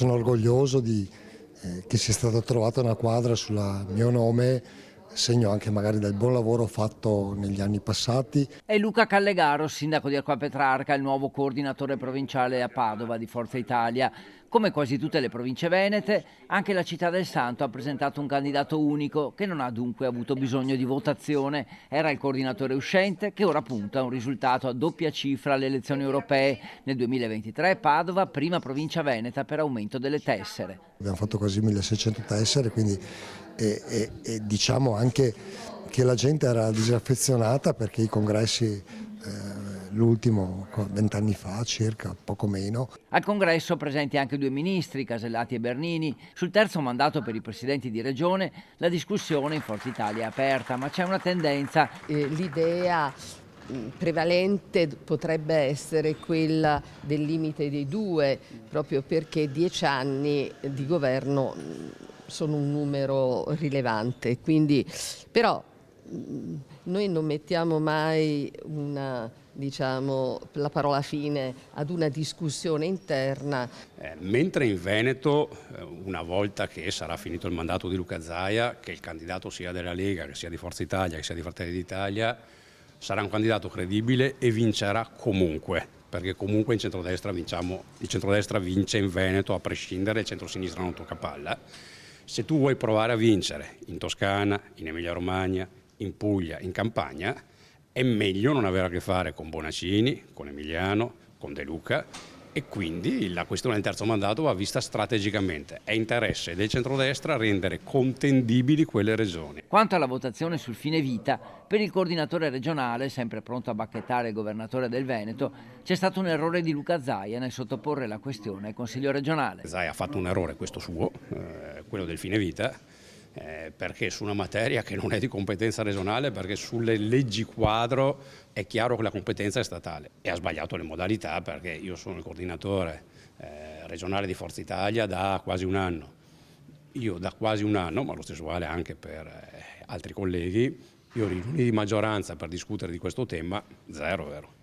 Sono orgoglioso che sia stata trovata una quadra sul mio nome, segno anche magari del buon lavoro fatto negli anni passati. È Luca Callegaro, sindaco di Acquapetrarca, il nuovo coordinatore provinciale a Padova di Forza Italia. Come quasi tutte le province venete, anche la città del Santo ha presentato un candidato unico che non ha dunque avuto bisogno di votazione. Era il coordinatore uscente che ora punta a un risultato a doppia cifra alle elezioni europee. Nel 2023 Padova, prima provincia veneta per aumento delle tessere. Abbiamo fatto quasi 1600 tessere, quindi diciamo anche che la gente era disaffezionata perché i congressi, l'ultimo 20 anni fa circa, poco meno. Al congresso presenti anche 2 ministri, Casellati e Bernini. Sul terzo mandato per i presidenti di regione la discussione in Forza Italia è aperta, ma c'è una tendenza. L'idea prevalente potrebbe essere quella del limite dei 2, proprio perché 10 anni di governo sono un numero rilevante. Quindi, però noi non mettiamo mai la parola fine ad una discussione interna. Mentre in Veneto, una volta che sarà finito il mandato di Luca Zaia, che il candidato sia della Lega, che sia di Forza Italia, che sia di Fratelli d'Italia, sarà un candidato credibile e vincerà comunque, perché comunque il centrodestra vince in Veneto a prescindere, il centrosinistra non tocca palla. Se tu vuoi provare a vincere in Toscana, in Emilia-Romagna, in Puglia, in Campania, è meglio non avere a che fare con Bonaccini, con Emiliano, con De Luca, e quindi la questione del terzo mandato va vista strategicamente. È interesse del centrodestra rendere contendibili quelle regioni. Quanto alla votazione sul fine vita, per il coordinatore regionale, sempre pronto a bacchettare il governatore del Veneto, c'è stato un errore di Luca Zaia nel sottoporre la questione al Consiglio regionale. Zaia ha fatto un errore, questo suo, quello del fine vita, perché su una materia che non è di competenza regionale, perché sulle leggi quadro è chiaro che la competenza è statale, e ha sbagliato le modalità, perché io sono il coordinatore regionale di Forza Italia da quasi un anno. Io da quasi un anno, ma lo stesso vale anche per altri colleghi, io riunioni di maggioranza per discutere di questo tema, zero, vero?